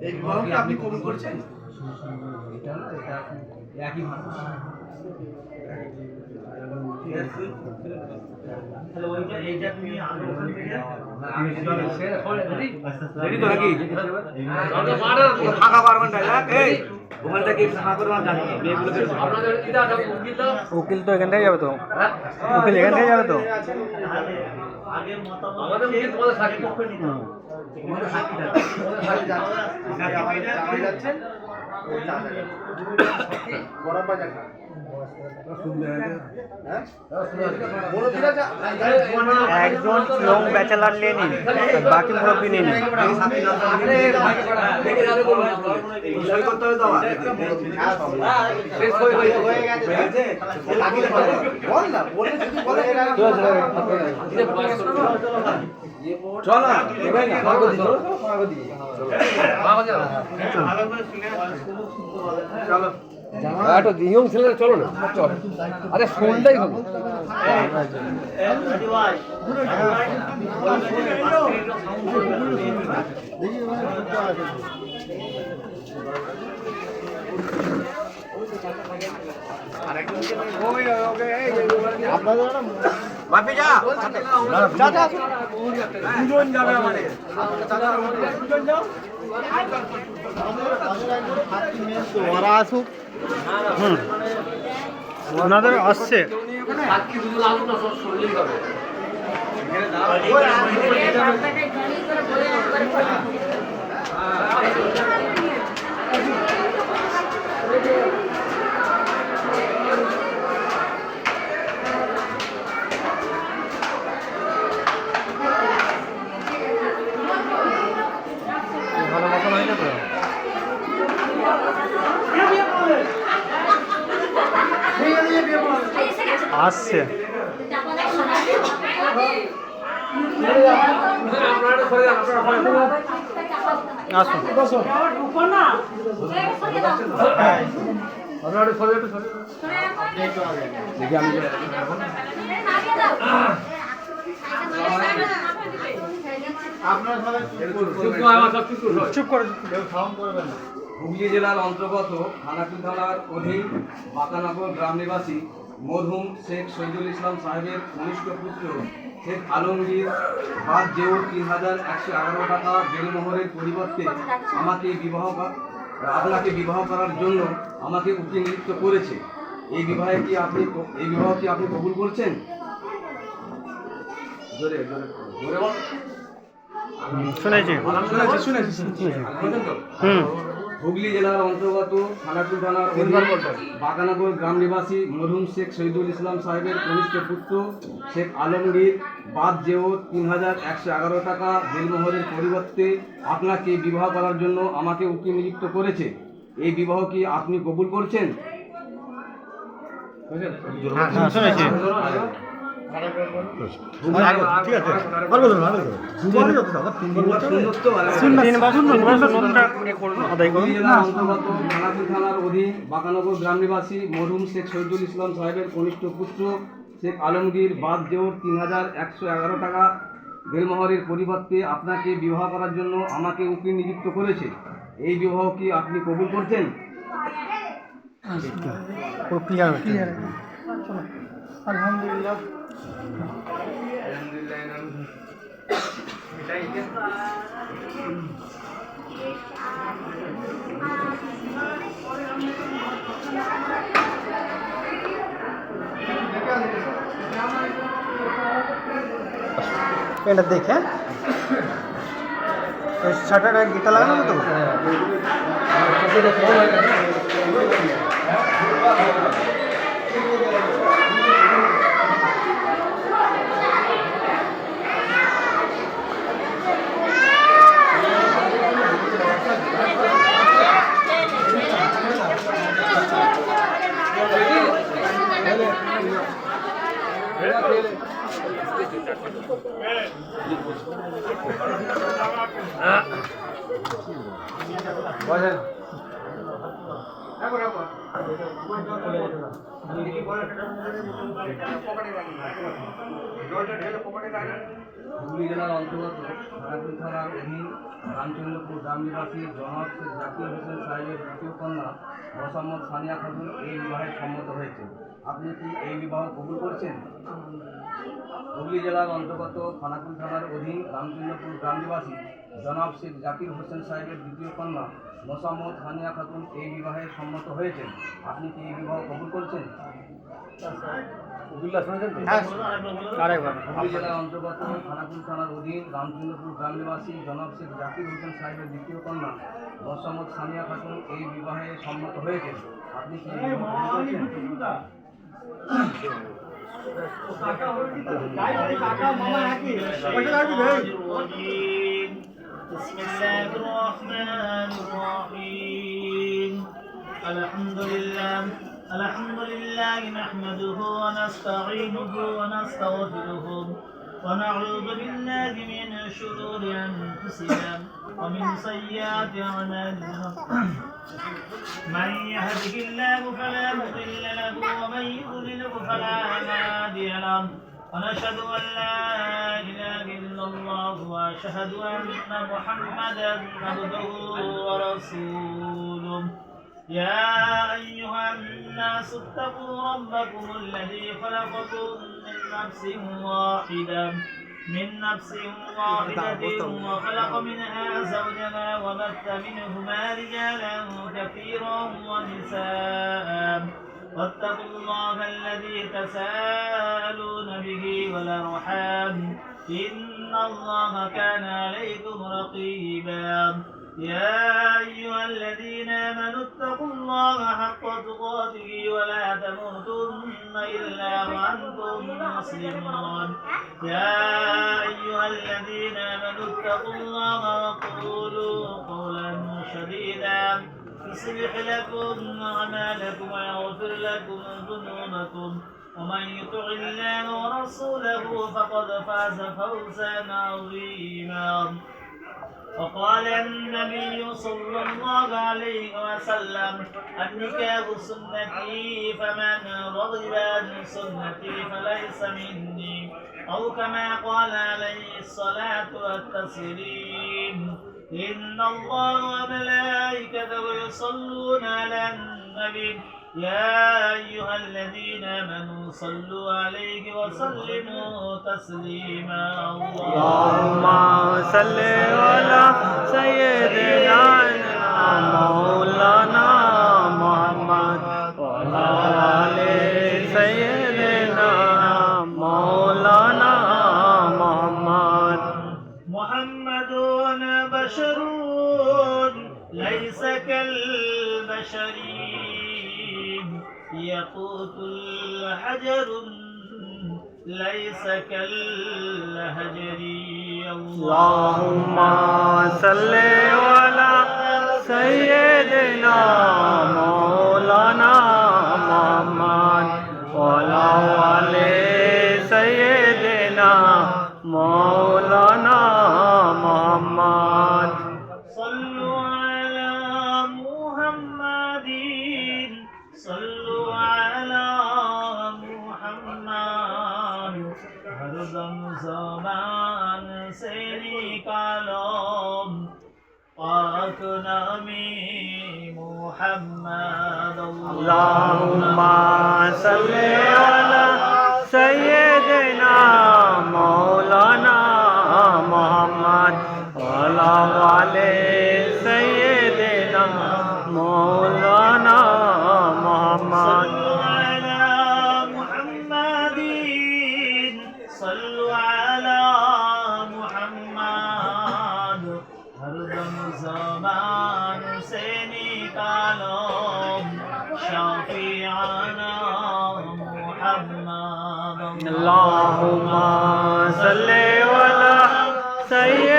এই বিবাহকে আপনি কবুল করছেন? এটা একই মানুষ। উকিল তো এখান থেকে যাবে তো, উকিল এখান থেকে যাবে তো। একজন লং ব্যাচেলার নিয়ে নিন, বাকি মুরব্বী নিয়ে নিন। একটা ইয়ং ছেলেরা চলো না, চল। আরে শুনলেই হবে। ওরা আসুক, ওনাদের আসছে। ভালো মতো হয়েছে তো। আসছে আসুন। দেখি আমি চুপ করে হুগলি জেলার অন্তর্গত খানাকুল থানার অধীন বাঁকানগর গ্রাম নিবাসী মরহুম শেখ শহীদুল ইসলাম সাহেবের কনিষ্ঠ পুত্র শেখ আলমগীর বাদ জেও ৩,১১১ টাকা বেলমোহরের পরিবর্তে আপনাকে বিবাহ করার জন্য আমাকে উকিল নিযুক্ত করেছে। এই বিবাহ কি আপনি কবুল করছেন? জোরে জোরে জোরে বল। শুনেছি। হুগলি জেলার অন্তর্গত খানাকুল থানার অধীন বাঁকানগর গ্রাম নিবাসী মরহুম শেখ শহীদুল ইসলাম সাহেবের কনিষ্ঠ পুত্র শেখ আলমগীর বাদ জেও ৩,১১১ টাকা বেলমোহরের পরিবর্তে আপনাকে বিবাহ করার জন্য আমাকে উকিল নিযুক্ত করেছে। এই বিবাহ কি আপনি কবুল করছেন? শুনেছি। থানার অধীন বাঁকানগর গ্রাম নিবাসী মরহুম শেখ শহীদুল ইসলাম সাহেবের কনিষ্ঠ পুত্র শেখ আলমগীর বাদ জেও ৩,১১১ টাকা বেলমোহরের পরিবর্তে আপনাকে বিবাহ করার জন্য আমাকে উকিল নিযুক্ত করেছে। এই বিবাহ কি আপনি কবুল করছেন? আলহামদুলিল্লাহ। এটা দেখে শাটার গিটা লাগানো তো। হুগলি জেলার অন্তর্গত খানাকুল থানার অধীন রামচন্দ্রপুর গ্রাম নিবাসী জনাব শেখ জাকির হোসেন সাহেবের দ্বিতীয় কন্যা মোসাম্মদ সানিয়া খাতুন এই বিবাহে সম্মত হয়েছে। আপনি কি এই বিবাহ কবুল করছেন? হুগলি জেলার অন্তর্গত খানাকুল থানার অধীন রামচন্দ্রপুর গ্রাম নিবাসী জনাব শেখ জাকির হোসেন সাহেবের দ্বিতীয় কন্যা মোসাম্মদ সানিয়া খাতুন এই বিবাহে সম্মত হয়েছেন। আপনি কি এই বিবাহ কবুল করছেন? উকিল্লা শুনেছেন তো? হুগলি জেলার অন্তর্গত খানাকুল থানার অধীন রামচন্দ্রপুর গ্রাম নিবাসী জনাব শেখ জাকির হোসেন সাহেবের দ্বিতীয় কন্যা মোসাম্মদ সানিয়া খাতুন এই বিবাহে সম্মত হয়েছেন। আপনি কি এই বিবাহ কবুল করছেন? بسم الله الرحمن الرحيم الحمد لله نحمده ونستعينه ونستغفره ونعوذ بالله من شرور أنفسنا ومن سيئات أعمالنا من يهده الله فلا مضل له ومن يضلله فلا هادي له ونشهد أن لا إله إلا الله وأشهد أن محمدا عبده ورسوله يا أيها الناس اتقوا ربكم الذي خلقكم من نفس واحدة وخلق منها زوجها وبث منهما رجالا كثيرا ونساء واتقوا الله الذي تساءلون به والأرحام إن الله كان عليكم رقيبا يا أيها الذين آمنوا اتقوا الله حق تقاته ولا تموتن إلا وأنتم مسلمون يا أيها الذين آمنوا اتقوا الله وقولوا قولا سديدا يصلح لكم أعمالكم ويغفر لكم ذنوبكم ومن يطع الله ورسوله فقد فاز فوزا عظيما وقال النبي صلى الله عليه وسلم النكاح سنتي فمن رغب عن سنتي فليس مني أو كما قال عليه الصلاة والتسليم إن الله وملائكته يصلون على النبي يا أيها الذين آمنوا صلوا عليه وسلموا تسليما اللهم صل على سيدنا مولانا محمد وعلى آل سيدنا مولانا محمد محمد بشر ليس كالبشر يقوت الحجر ليس كالهجر اللهم صل على سيدنا مولانا محمد وعلى آل سيدنا مولانا محمد صلوا على محمد صلوا على محمد हर दम ज़बान से निकालो पाक नामी मुहम्मद اللهم صل على سيدنا مولانا محمد وعلى آل سيدنا مولانا محمد صلوا على محمد صلوا على محمد हर दम ज़बान से निकालो शाफिआना मुहम्मद اللهم صل على سيدنا